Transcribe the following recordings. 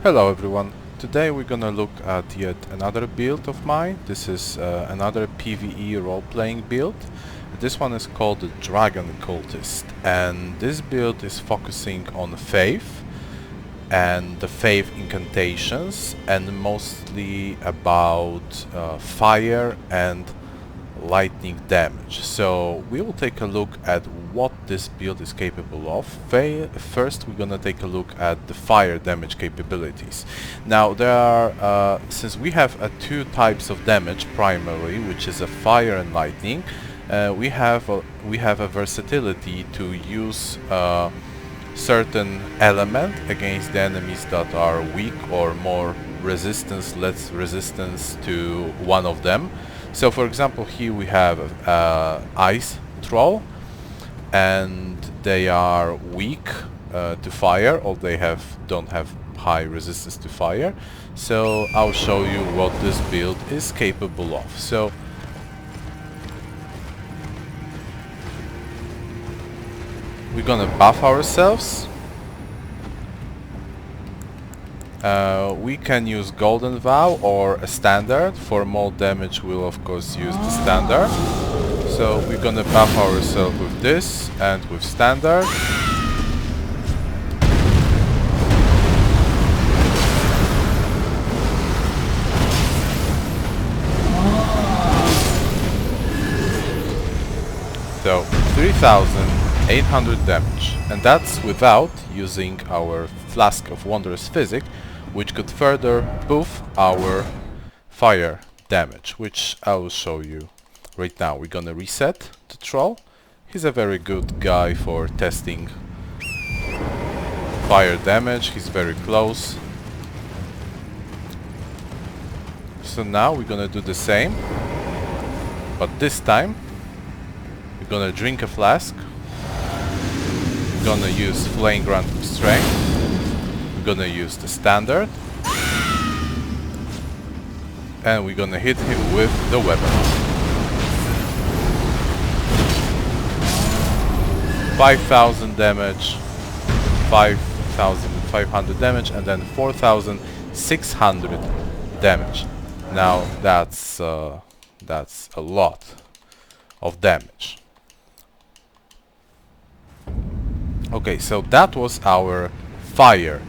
Hello everyone, today we're gonna look at yet another build of mine. This is another PvE role-playing build. This one is called the Dragon Cultist, and this build is focusing on faith and the faith incantations, and mostly about fire and lightning damage. So we will take a look at what this build is capable of. First we're gonna take a look at the fire damage capabilities. Now there are, since we have two types of damage primarily, which is a fire and lightning, we have a versatility to use certain element against the enemies that are weak or more less resistance to one of them. So for example, here we have ice troll, and they are weak to fire, or they don't have high resistance to fire. So I'll show you what this build is capable of. So we're gonna buff ourselves. We can use Golden Vow or a standard. For more damage we'll of course use the standard. So we're gonna buff ourselves with this and with standard. So 3,800 damage, and that's without using our Flask of Wondrous Physic, which could further buff our fire damage, which I will show you right now. We're gonna reset the troll. He's a very good guy for testing fire damage. He's very close. So now we're gonna do the same, but this time we're gonna drink a flask. We're gonna use Flame Grant of Strength. We're gonna use the standard, and we're gonna hit him with the weapon. 5,000 damage, 5,500 damage, and then 4,600 damage. Now that's a lot of damage. Okay, so that was our fire.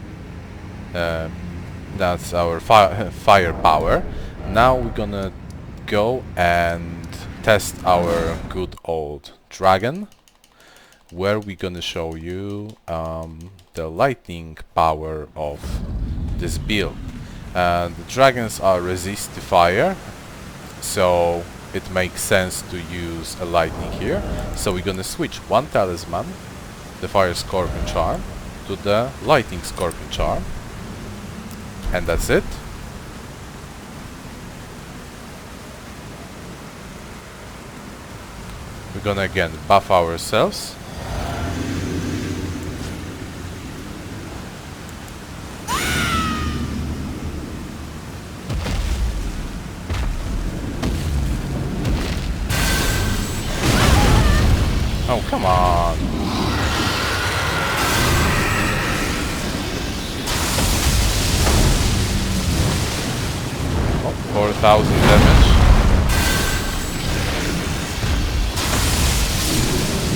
That's our firepower. Now we're gonna go and test our good old dragon, where we're gonna show you the lightning power of this build. The dragons are resist to fire, so it makes sense to use a lightning here. So we're gonna switch one talisman, the Fire Scorpion Charm, to the Lightning Scorpion Charm, and that's it. We're gonna again buff ourselves. Oh, come on. Oh, 4,000 damage.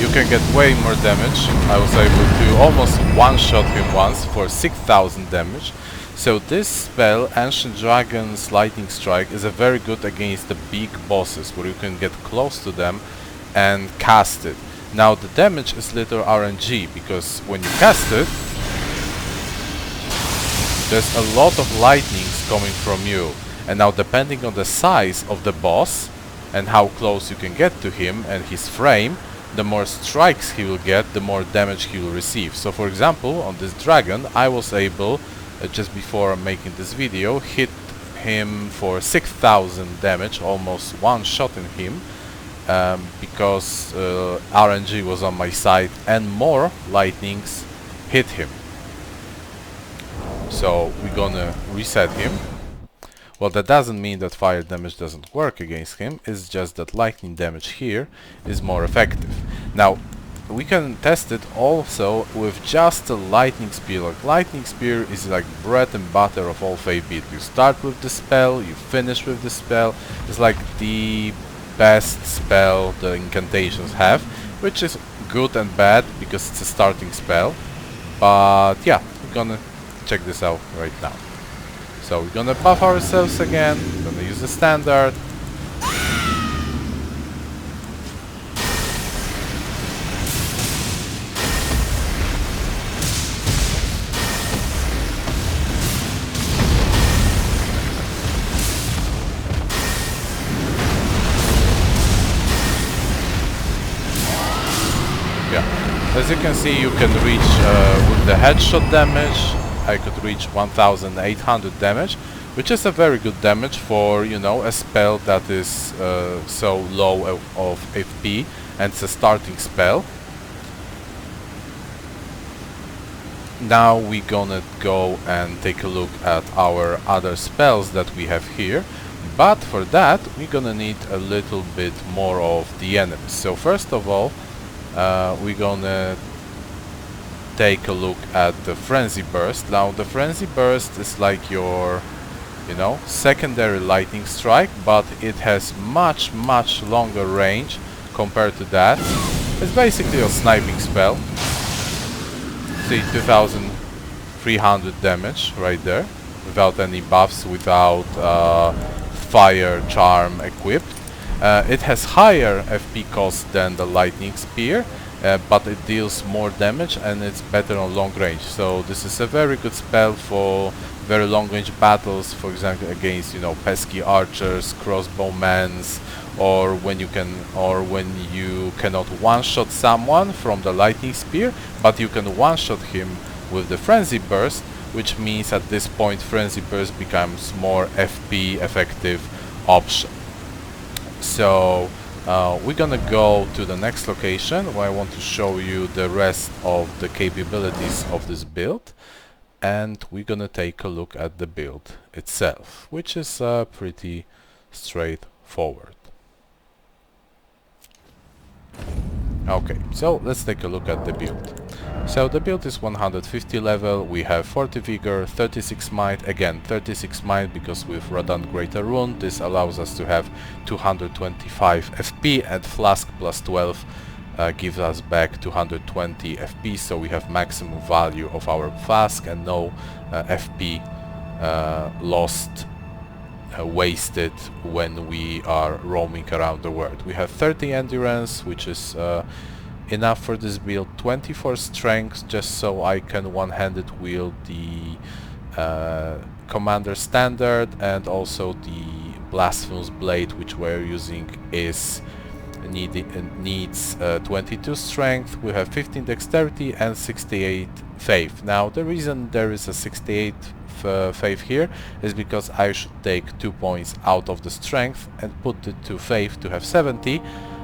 You can get way more damage. I was able to almost one-shot him once for 6,000 damage. So this spell, Ancient Dragon's Lightning Strike, is a very good against the big bosses, where you can get close to them and cast it. Now the damage is little RNG, because when you cast it, there's a lot of lightnings coming from you. And now depending on the size of the boss and how close you can get to him and his frame, the more strikes he will get, the more damage he will receive. So for example, on this dragon, I was able, just before making this video, hit him for 6,000 damage, almost one-shotting him, because RNG was on my side and more lightnings hit him. So we're gonna reset him. Well, that doesn't mean that fire damage doesn't work against him, it's just that lightning damage here is more effective. Now, we can test it also with just a lightning spear. Like lightning spear is like bread and butter of all Faith builds. You start with the spell, you finish with the spell. It's like the best spell the Incantations have, which is good and bad because it's a starting spell. But yeah, we're gonna check this out right now. So we're gonna buff ourselves again, we're gonna use the standard. As you can see, you can reach with the headshot damage, I could reach 1800 damage, which is a very good damage for, you know, a spell that is so low of FP, and it's a starting spell. Now we're gonna go and take a look at our other spells that we have here, but for that we're gonna need a little bit more of the enemies. So first of all, we're gonna take a look at the Frenzy Burst. Now the Frenzy Burst is like your, you know, secondary lightning strike, but it has much longer range compared to that. It's basically a sniping spell. See, 2300 damage right there, without any buffs, without fire charm equipped. It has higher FP cost than the lightning spear, but it deals more damage and it's better on long range. So this is a very good spell for very long range battles, for example against, you know, pesky archers, crossbowmen, or when you cannot one-shot someone from the lightning spear, but you can one-shot him with the Frenzy Burst, which means at this point Frenzy Burst becomes more FP effective option. So we're gonna go to the next location where I want to show you the rest of the capabilities of this build, and we're gonna take a look at the build itself, which is pretty straightforward. Okay, so let's take a look at the build. So the build is 150 level, we have 40 vigor, 36 might, again 36 might because with Radant Greater Rune this allows us to have 225 FP, and Flask plus 12 gives us back 220 FP, so we have maximum value of our Flask and no FP lost, wasted when we are roaming around the world. We have 30 endurance, which is enough for this build, 24 strength just so I can one-handed wield the commander standard, and also the Blasphemous Blade which we're using is needs 22 strength. We have 15 dexterity and 68 faith. Now the reason there is a 68 faith here is because I should take 2 points out of the strength and put it to faith to have 70,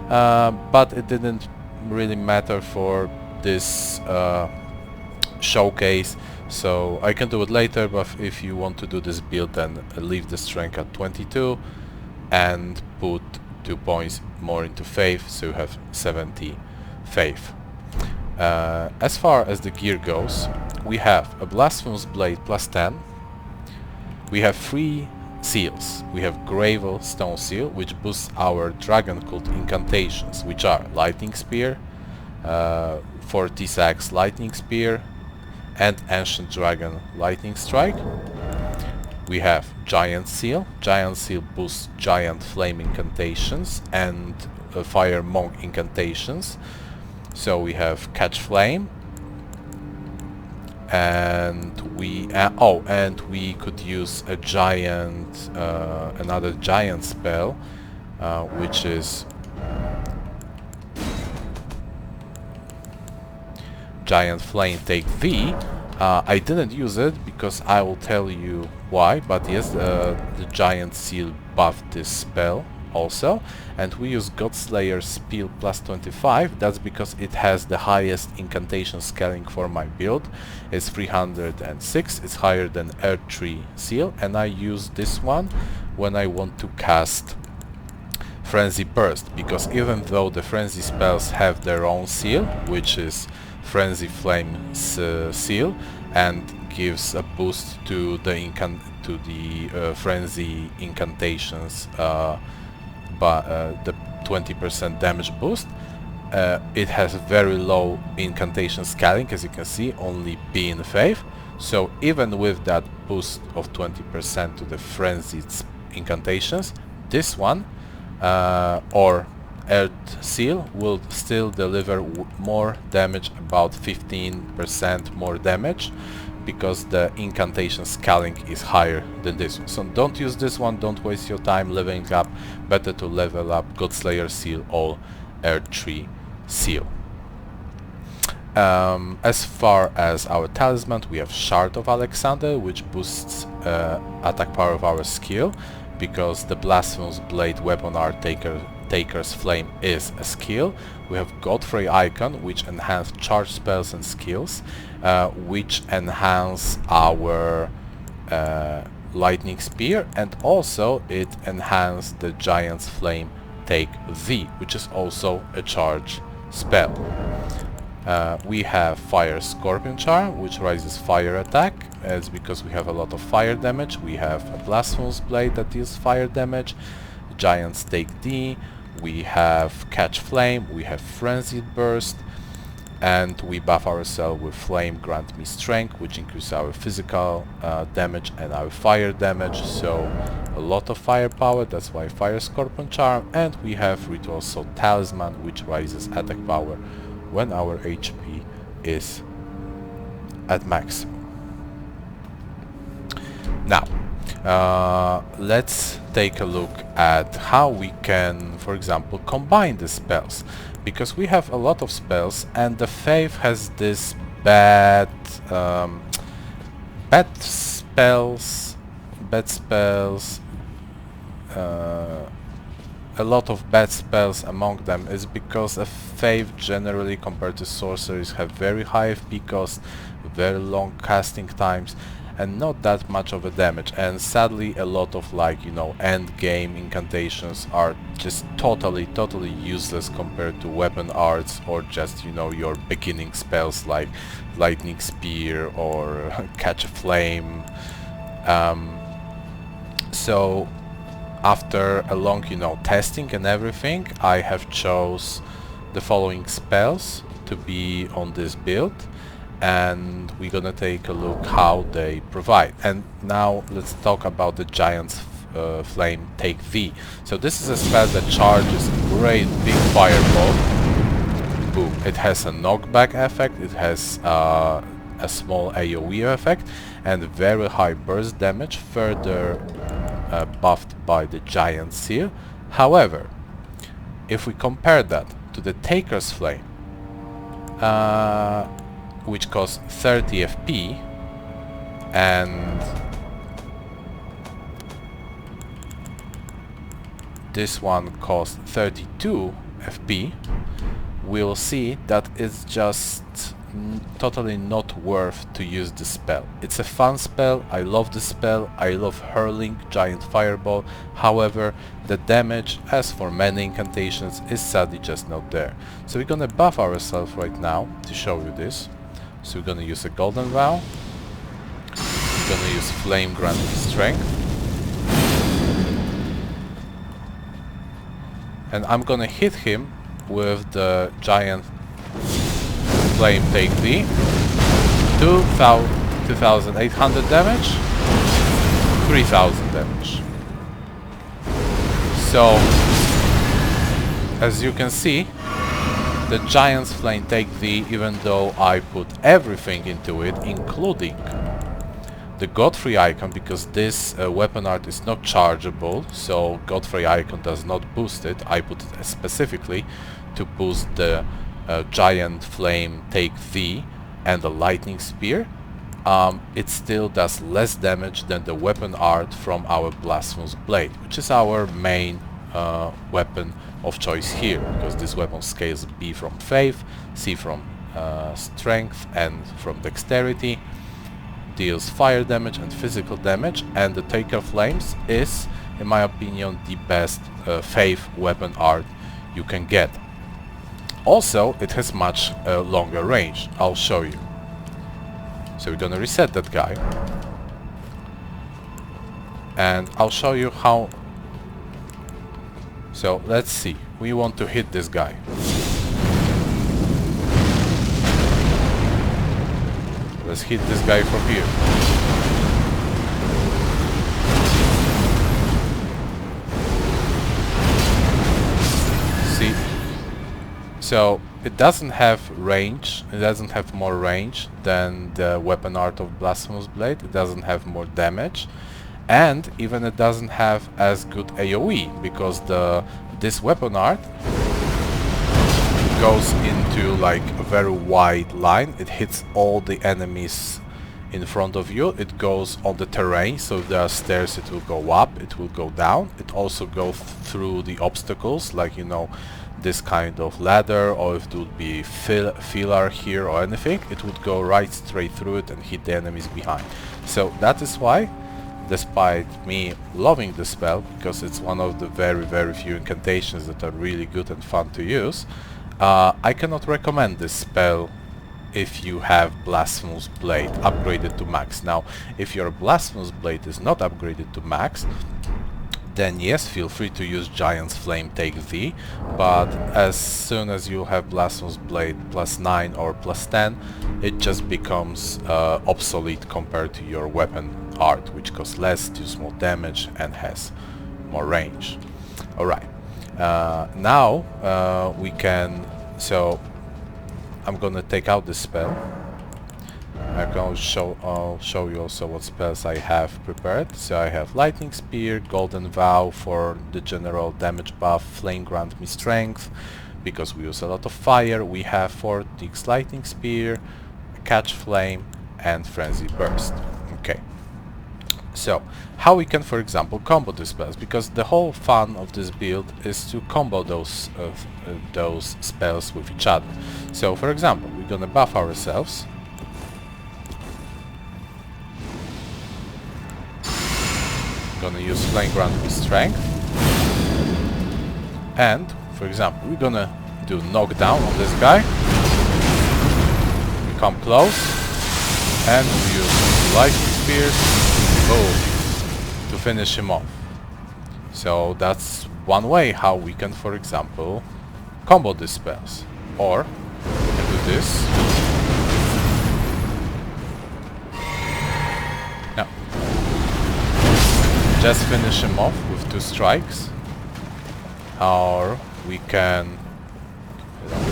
but it didn't really matter for this showcase, so I can do it later. But if you want to do this build, then leave the strength at 22 and put 2 points more into faith, so you have 70 faith. As far as the gear goes, we have a Blasphemous Blade plus 10. We have 3 seals. We have Gravel Stone Seal, which boosts our Dragon Cult Incantations, which are Lightning Spear, 40 Sacks Lightning Spear, and Ancient Dragon Lightning Strike. We have Giant Seal. Giant Seal boosts Giant Flame Incantations and Fire Monk Incantations. So we have Catch Flame, and we could use a giant, another giant spell, which is Giant Flame Take V. I didn't use it because I will tell you why, but yes, the Giant Seal buffed this spell also, and we use Godslayer Spell plus 25. That's because it has the highest incantation scaling for my build. It's 306, it's higher than Earth Tree Seal, and I use this one when I want to cast Frenzy Burst, because even though the Frenzy spells have their own seal, which is Frenzy Flame seal, and gives a boost to the Frenzy Incantations, the 20% damage boost. It has very low incantation scaling, as you can see, only B in 5. So even with that boost of 20% to the frenzied incantations, this one or Earth Seal will still deliver more damage, about 15% more damage, because the incantation scaling is higher than this one. So don't use this one, don't waste your time leveling up, better to level up Godslayer Seal or Earth 3 Seal. As far as our talisman, we have Shard of Alexander, which boosts attack power of our skill, because the Blasphemous Blade Weapon Art Taker's Flame is a skill. We have Godfrey Icon, which enhance charge spells and skills, which enhance our Lightning Spear, and also it enhances the Giant's Flame Take V, which is also a charge spell. We have Fire Scorpion Charm, which raises fire attack, as because we have a lot of fire damage. We have a Blasphemous Blade that deals fire damage, Giants Take D, we have Catch Flame, we have Frenzied Burst, and we buff ourselves with Flame Grant Me Strength, which increases our physical damage and our fire damage, so a lot of firepower, that's why Fire Scorpion Charm. And we have Ritual Soul Talisman, which raises attack power when our HP is at maximum. Now, let's take a look at how we can, for example, combine the spells, because we have a lot of spells, and the Faith has this bad spells, a lot of bad spells among them is because a Faith generally compared to sorceries have very high FP cost, very long casting times, and not that much of a damage. And sadly, a lot of, like, you know, end game incantations are just totally useless compared to weapon arts, or just, you know, your beginning spells like Lightning Spear or Catch a Flame. So after a long, you know, testing and everything, I have chose the following spells to be on this build, and we're gonna take a look how they provide. And now let's talk about the Giant's Flame Take V. So this is a spell that charges a great big fireball. Boom. It has a knockback effect, it has a small AoE effect, and very high burst damage, further buffed by the Giant Seal. However, if we compare that to the Taker's Flame, which costs 30 FP, and this one costs 32 FP, we'll see that it's just totally not worth to use the spell. It's a fun spell, I love the spell, I love hurling Giant Fireball, however the damage, as for many incantations, is sadly just not there. So we're gonna buff ourselves right now to show you this. So we're gonna use a Golden Vow, we're gonna use Flame Grant Me Strength, and I'm gonna hit him with the Giant Flame Take V, 2800 damage, 3000 damage. So, as you can see, the Giant's Flame Take V, even though I put everything into it, including the Godfrey Icon, because this weapon art is not chargeable, so Godfrey Icon does not boost it, I put it specifically to boost the Giant Flame Take V and the Lightning Spear. It still does less damage than the weapon art from our Blasphemous Blade, which is our main weapon of choice here, because this weapon scales B from Faith, C from Strength, and from Dexterity, deals fire damage and physical damage, and the Taker Flames is in my opinion, the best faith weapon art you can get. Also, it has much longer range. I'll show you. So we're gonna reset that guy. And I'll show you how. So let's see. We want to hit this guy. Let's hit this guy from here. See? So it doesn't have range. It doesn't have more range than the weapon art of Blasphemous Blade. It doesn't have more damage. And even it doesn't have as good AoE, because this weapon art goes into like a very wide line. It hits all the enemies in front of you. It goes on the terrain, so if there are stairs it will go up, it will go down. It also goes through the obstacles, like, you know, this kind of ladder, or if it would be filler here or anything, it would go right straight through it and hit the enemies behind. So that is why, despite me loving the spell, because it's one of the very few incantations that are really good and fun to use, I cannot recommend this spell if you have Blasphemous Blade upgraded to max. Now, if your Blasphemous Blade is not upgraded to max, then yes, feel free to use Giant's Flame Take V, but as soon as you have Blasphemous Blade +9 or +10, it just becomes obsolete compared to your weapon art, which costs less, deals more damage, and has more range. Alright, now we can... So, I'm gonna take out this spell. I'll show you also what spells I have prepared. So I have Lightning Spear, Golden Vow for the general damage buff, Flame Grant Me Strength, because we use a lot of fire. We have Vortex Lightning Spear, Catch Flame, and Frenzy Burst. Okay. So, how we can, for example, combo these spells, because the whole fun of this build is to combo those spells with each other. So, for example, we're gonna buff ourselves. Gonna use Flame Grant with Strength, and for example we're gonna do knockdown on this guy. We come close and we use Lightning Spears, boom, to finish him off. So that's one way how we can, for example, combo these spells. Or we can do this. No. Just finish him off with 2 strikes. Or we can, you know,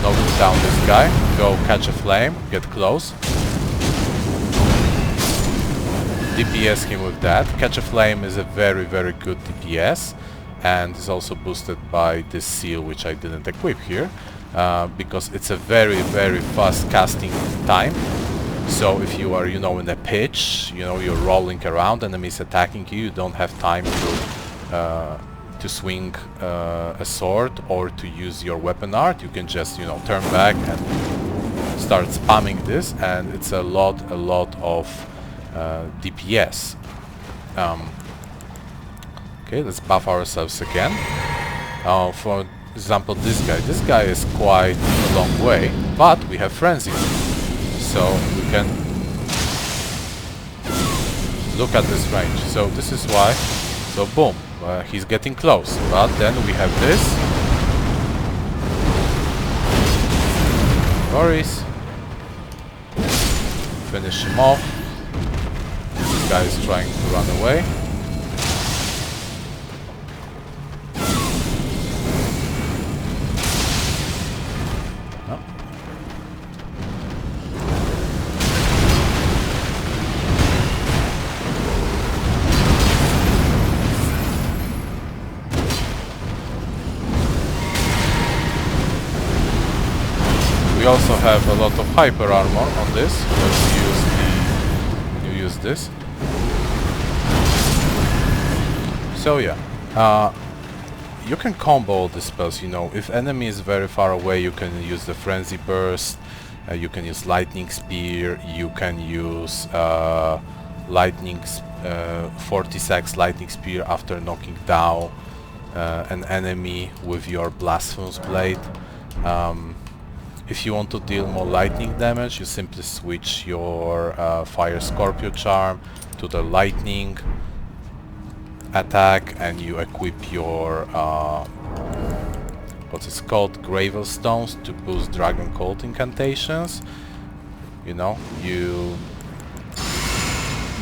knock down this guy, go catch a flame, get close, DPS him with that. Catch a flame is a very good DPS, and is also boosted by this seal, which I didn't equip here, because it's a very fast casting time. So if you are, you know, in a pitch, you know, you're rolling around, enemies attacking you, you don't have time to swing a sword or to use your weapon art. You can just, you know, turn back and start spamming this, and it's a lot of DPS. Okay, let's buff ourselves again. For example, this guy is quite a long way, but we have Frenzy. So we can look at this range. So this is why. So boom, he's getting close. But then we have this. Worries. Finish him off. This guy is trying to run away. We also have a lot of hyper armor on this. Let's use this. So yeah, you can combo all the spells. You know, if enemy is very far away, you can use the Frenzy Burst. You can use Lightning Spear. You can use lightning 40 seconds lightning spear after knocking down an enemy with your Blasphemous Blade. If you want to deal more lightning damage, you simply switch your Fire Scorpio charm to the lightning attack, and you equip your what's it called, Gravel Stones, to boost Dragon Cult incantations. You know, you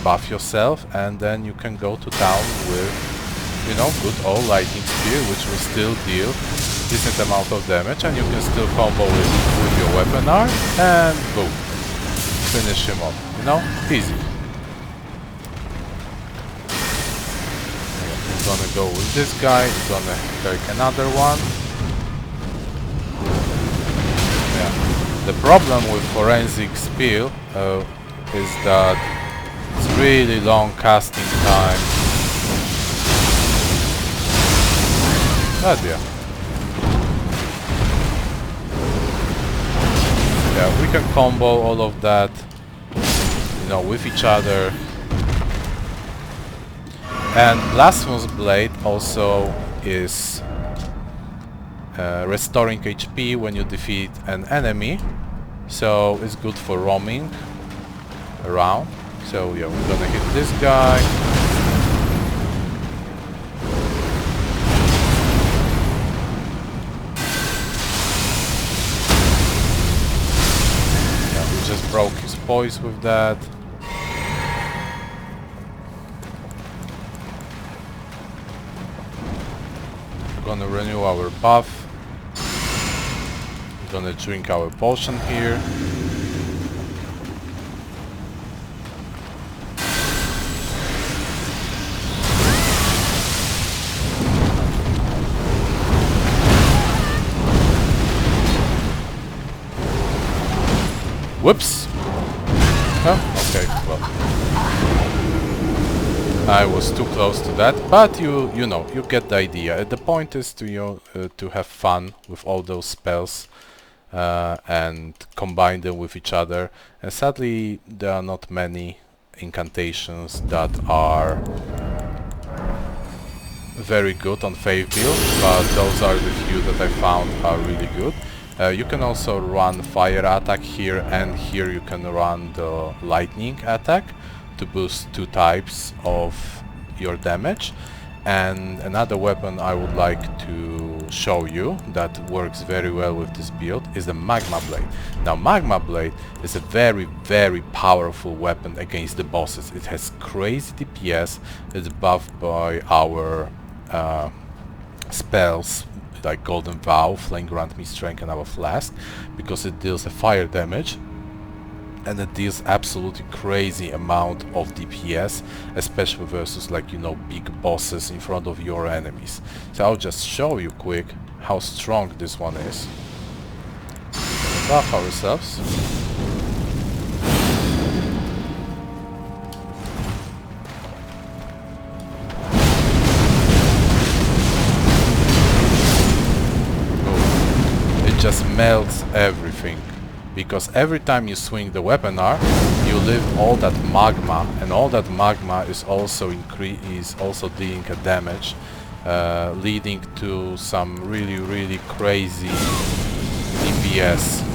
buff yourself, and then you can go to town with, you know, good old lightning spear, which will still deal decent amount of damage, and you can still combo it with your weapon art, and boom, finish him off. You know, easy. He's gonna go with this guy. He's gonna take another one. The problem with forensic spear is that it's really long casting time. But yeah. Yeah, we can combo all of that, you know, with each other. And Blasphemous Blade also is restoring HP when you defeat an enemy, so it's good for roaming around. So yeah, we're gonna hit this guy. Yeah, we just broke his poise with that. We're gonna renew our buff. Gonna drink our potion here. Whoops! Oh, okay, well, I was too close to that, but you know, you get the idea. The point is to to have fun with all those spells. And combine them with each other, and sadly there are not many incantations that are very good on Faith build, but those are the few that I found are really good. You can also run fire attack here, and here you can run the lightning attack to boost 2 types of your damage. And another weapon I would like to show you that works very well with this build is the Magma Blade. Now, Magma Blade is a very, very powerful weapon against the bosses. It has crazy DPS. It's buffed by our spells like Golden Vow, Flame Grant Me Strength, and our Flask, because it deals a fire damage. And it deals absolutely crazy amount of DPS, especially versus, like, you know, big bosses in front of your enemies. So I'll just show you quick how strong this one is. Buff ourselves. Oh. It just melts everything. Because every time you swing the weapon arm, you leave all that magma, and all that magma is also dealing a damage, leading to some really, really crazy DPS.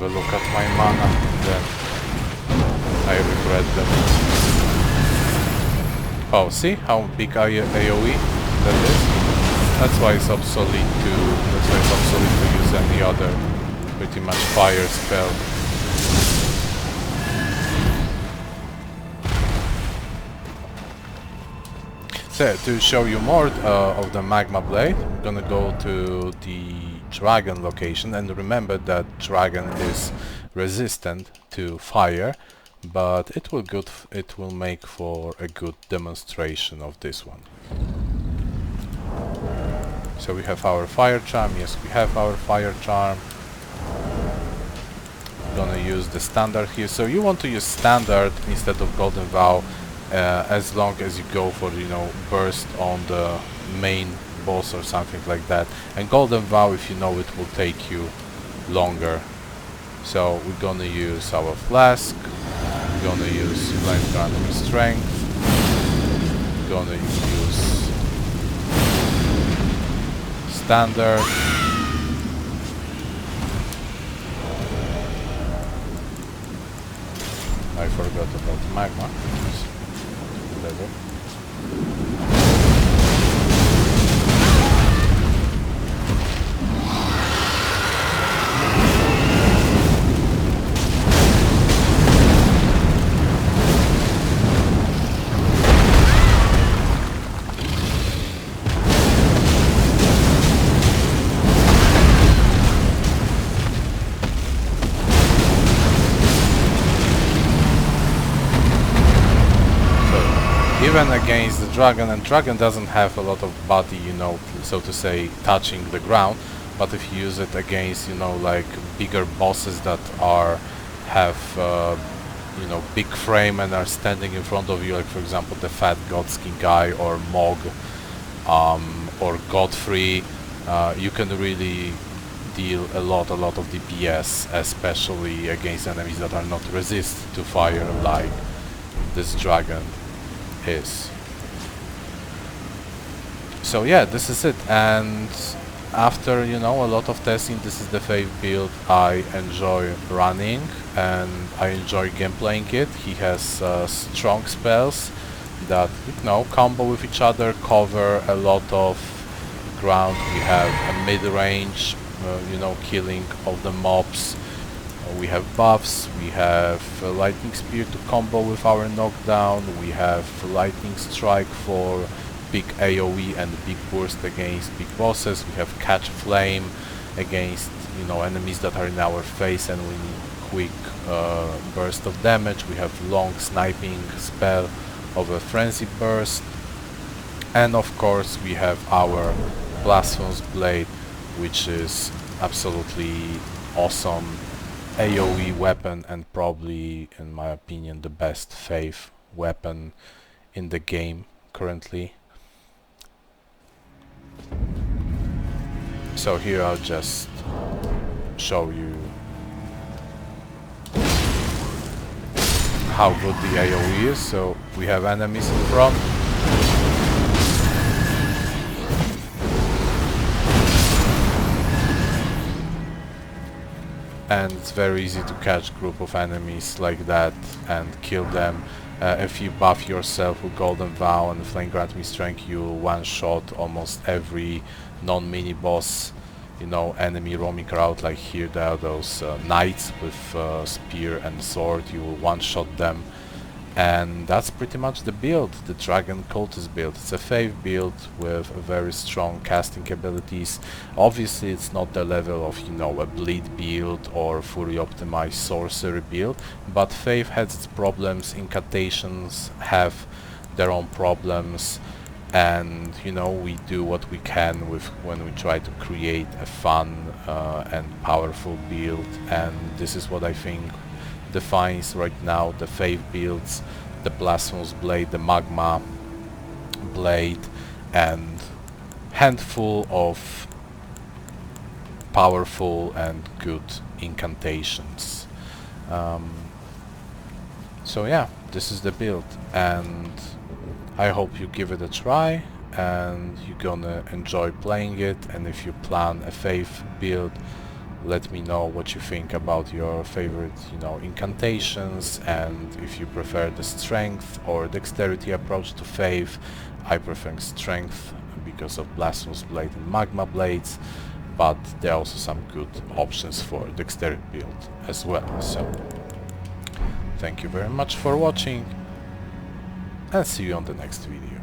a look at my mana, then I regret them. Oh, see how big AoE that is? That's why it's obsolete to use any other pretty much fire spell. So, to show you more of the Magma Blade, I'm gonna go to the dragon location, and remember that dragon is resistant to fire, but it will make for a good demonstration of this one. So we have our fire charm. Yes, we have our fire charm. I'm gonna use the standard here. So you want to use standard instead of golden vow, as long as you go for, you know, burst on the main boss or something like that. And golden vow, if you know, it will take you longer. So we're gonna use our flask. We're gonna use flame granting strength. We're gonna use standard. I forgot about the magma. Whatever. Even against the dragon, and dragon doesn't have a lot of body, you know, so to say, touching the ground, but if you use it against, you know, like bigger bosses that have you know, big frame and are standing in front of you, like for example the fat Godskin guy or Mog or Godfrey, you can really deal a lot of DPS, especially against enemies that are not resist to fire like this dragon is. So yeah, this is it, and after, you know, a lot of testing, this is the Faith build I enjoy running and I enjoy gameplaying it. He has strong spells that, you know, combo with each other, cover a lot of ground. We have a mid-range, you know, killing of the mobs. We have buffs, we have lightning spear to combo with our knockdown, we have lightning strike for big AoE and big burst against big bosses, we have catch flame against, you know, enemies that are in our face and we need quick burst of damage, we have long sniping spell of a frenzy burst, and of course we have our Blasphemous Blade, which is absolutely awesome AoE weapon and probably, in my opinion, the best Faith weapon in the game currently. So here I'll just show you how good the AoE is. So we have enemies in front. And it's very easy to catch group of enemies like that and kill them. If you buff yourself with Golden Vow and Flame Grant Me Strength, you one-shot almost every non-mini boss, you know, enemy roaming around. Like here there are those knights with spear and sword, you will one-shot them. And that's pretty much the build, the Dragon Cultist build. It's a Faith build with very strong casting abilities. Obviously it's not the level of, you know, a Bleed build or fully optimized Sorcery build, but Faith has its problems, Incantations have their own problems, and, you know, we do what we can with when we try to create a fun and powerful build, and this is what I think defines right now the Faith builds, the Blasphemous Blade, the Magma Blade, and handful of powerful and good incantations. So yeah, this is the build, and I hope you give it a try and you're gonna enjoy playing it. And if you plan a Faith build, Let me know what you think about your favorite, incantations, and if you prefer the strength or dexterity approach to faith. I prefer strength because of Blasphemous Blade and Magma Blades, but there are also some good options for dexterity build as well. So, thank you very much for watching, and see you on the next video.